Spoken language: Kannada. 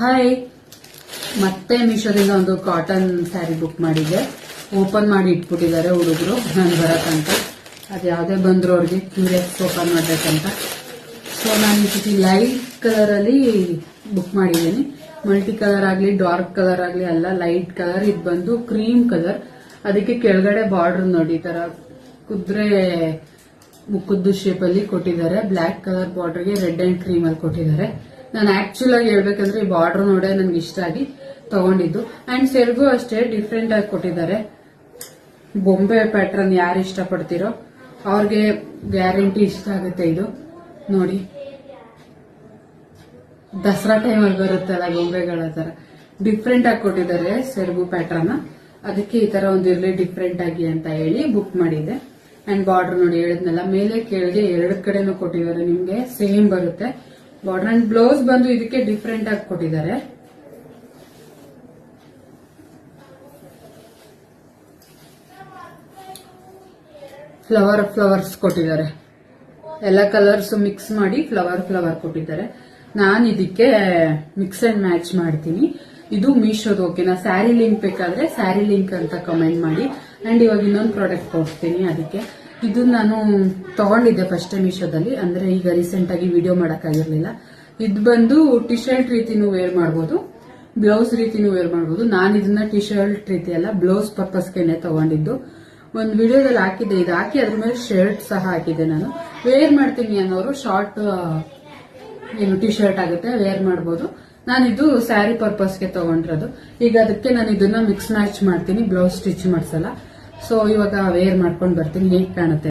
ಹಾಯ್, ಮತ್ತೆ ಮೀಶೋದಿಂದ ಒಂದು ಕಾಟನ್ ಸ್ಯಾರಿ ಬುಕ್ ಮಾಡಿದ್ದೆ. ಓಪನ್ ಮಾಡಿ ಇಟ್ಬಿಟ್ಟಿದ್ದಾರೆ ಹುಡುಗರು ನಾನು ಬರಕಂತ. ಅದು ಯಾವುದೇ ಬಂದ್ರು ಅವ್ರಿಗೆ ಕ್ಯೂರಿಯಸ್ ಓಪನ್ ಮಾಡ್ಬೇಕಂತ. ಸೊ ನಾನು ಈ ಸತಿ ಲೈಟ್ ಕಲರ್ ಅಲ್ಲಿ ಬುಕ್ ಮಾಡಿದ್ದೀನಿ. ಮಲ್ಟಿ ಕಲರ್ ಆಗ್ಲಿ ಡಾರ್ಕ್ ಕಲರ್ ಆಗ್ಲಿ ಅಲ್ಲ, ಲೈಟ್ ಕಲರ್. ಇದು ಬಂದು ಕ್ರೀಮ್ ಕಲರ್. ಅದಕ್ಕೆ ಕೆಳಗಡೆ ಬಾರ್ಡರ್ ನೋಡಿ ಈ ತರ ಕುದ್ರೆ ಮುಖದ್ದು ಶೇಪ್ ಅಲ್ಲಿ ಕೊಟ್ಟಿದ್ದಾರೆ. ಬ್ಲಾಕ್ ಕಲರ್ ಬಾರ್ಡರ್ಗೆ ರೆಡ್ ಅಂಡ್ ಕ್ರೀಮ್ ಅಲ್ಲಿ ಕೊಟ್ಟಿದ್ದಾರೆ. ನಾನು ಆಕ್ಚುಲ್ ಆಗಿ ಹೇಳ್ಬೇಕಂದ್ರೆ ಈ ಬಾರ್ಡರ್ ನೋಡೇ ನನ್ಗೆ ಇಷ್ಟ ಆಗಿ ತಗೊಂಡಿದ್ದು. ಅಂಡ್ ಸೆರ್ಗು ಅಷ್ಟೇ ಡಿಫ್ರೆಂಟ್ ಆಗಿ ಕೊಟ್ಟಿದ್ದಾರೆ. ಬೊಂಬೆ ಪ್ಯಾಟರ್ನ್ ಯಾರು ಇಷ್ಟಪಡ್ತಿರೋ ಅವ್ರಿಗೆ ಗ್ಯಾರಂಟಿ ಇಷ್ಟ ಆಗುತ್ತೆ. ಇದು ನೋಡಿ, ದಸರಾ ಟೈಮಲ್ಲಿ ಬರುತ್ತಲ್ಲ ಗೊಂಬೆಗಳ ತರ ಡಿಫ್ರೆಂಟ್ ಆಗಿ ಕೊಟ್ಟಿದ್ದಾರೆ ಸೆರ್ಗು ಪ್ಯಾಟರ್ನ್. ಅದಕ್ಕೆ ಈ ತರ ಒಂದು ಇರ್ಲಿ ಡಿಫ್ರೆಂಟ್ ಆಗಿ ಅಂತ ಹೇಳಿ ಬುಕ್ ಮಾಡಿದೆ. ಅಂಡ್ ಬಾರ್ಡರ್ ನೋಡಿ ಹೇಳಿದ್ನಲ್ಲ, ಮೇಲೆ ಕೆಳಗೆ ಎರಡು ಕಡೆನೂ ಕೊಟ್ಟಿದ್ದಾರೆ. ನಿಮ್ಗೆ ಸೇಮ್ ಬರುತ್ತೆ ಬಾರ್ಡರ್. ಅಂಡ್ ಬ್ಲೌಸ್ ಬಂದು ಇದಕ್ಕೆ ಡಿಫ್ರೆಂಟ್ ಆಗಿ ಕೊಟ್ಟಿದ್ದಾರೆ. ಫ್ಲವರ್ಸ್ ಕೊಟ್ಟಿದ್ದಾರೆ. ಎಲ್ಲ ಕಲರ್ಸ್ ಮಿಕ್ಸ್ ಮಾಡಿ ಫ್ಲವರ್ ಕೊಟ್ಟಿದ್ದಾರೆ. ನಾನು ಇದಕ್ಕೆ ಮಿಕ್ಸ್ ಅಂಡ್ ಮ್ಯಾಚ್ ಮಾಡ್ತೀನಿ. ಇದು ಮೀಶೋದು. ಓಕೆನಾ? ಸ್ಯಾರಿ ಲಿಂಕ್ ಬೇಕಾದ್ರೆ ಸ್ಯಾರಿ ಲಿಂಕ್ ಅಂತ ಕಮೆಂಟ್ ಮಾಡಿ. ಅಂಡ್ ಇವಾಗ ಇನ್ನೊಂದು ಪ್ರಾಡಕ್ಟ್ ತೋರಿಸ್ತೀನಿ. ಅದಕ್ಕೆ ಇದು ನಾನು ತಗೊಂಡಿದ್ದೆ ಫಸ್ಟ್ ಮೀಶೋದಲ್ಲಿ, ಅಂದ್ರೆ ಈಗ ರೀಸೆಂಟ್ ಆಗಿ ವಿಡಿಯೋ ಮಾಡಕ್ಕಾಗಿರ್ಲಿಲ್ಲ. ಇದು ಬಂದು ಟಿ ಶರ್ಟ್ ರೀತಿನೂ ವೇರ್ ಮಾಡಬಹುದು, ಬ್ಲೌಸ್ ರೀತಿನೂ ವೇರ್ ಮಾಡಬಹುದು. ನಾನು ಇದನ್ನ ಟಿ ಶರ್ಟ್ ರೀತಿ ಅಲ್ಲ, ಬ್ಲೌಸ್ ಪರ್ಪಸ್ಗೆನೆ ತಗೊಂಡಿದ್ದು. ಒಂದು ವಿಡಿಯೋದಲ್ಲಿ ಹಾಕಿದ್ದೆ, ಇದು ಹಾಕಿ ಅದ್ರ ಮೇಲೆ ಶರ್ಟ್ ಸಹ ಹಾಕಿದ್ದೆ. ನಾನು ವೇರ್ ಮಾಡ್ತೀನಿ ಅನ್ನೋರು ಶಾರ್ಟ್ ಏನು ಟಿ ಶರ್ಟ್ ಆಗುತ್ತೆ, ವೇರ್ ಮಾಡಬಹುದು. ನಾನು ಇದು ಸ್ಯಾರಿ ಪರ್ಪಸ್ಗೆ ತಗೊಂಡಿರೋದು. ಈಗ ಅದಕ್ಕೆ ನಾನು ಇದನ್ನ ಮಿಕ್ಸ್ ಮ್ಯಾಚ್ ಮಾಡ್ತೀನಿ, ಬ್ಲೌಸ್ ಸ್ಟಿಚ್ ಮಾಡ್ಸಲ್ಲ. ಸೊ ಇವಾಗ ವೇರ್ ಮಾಡ್ಕೊಂಡು ಬರ್ತೀನಿ, ಹೇಗೆ ಕಾಣುತ್ತೆ.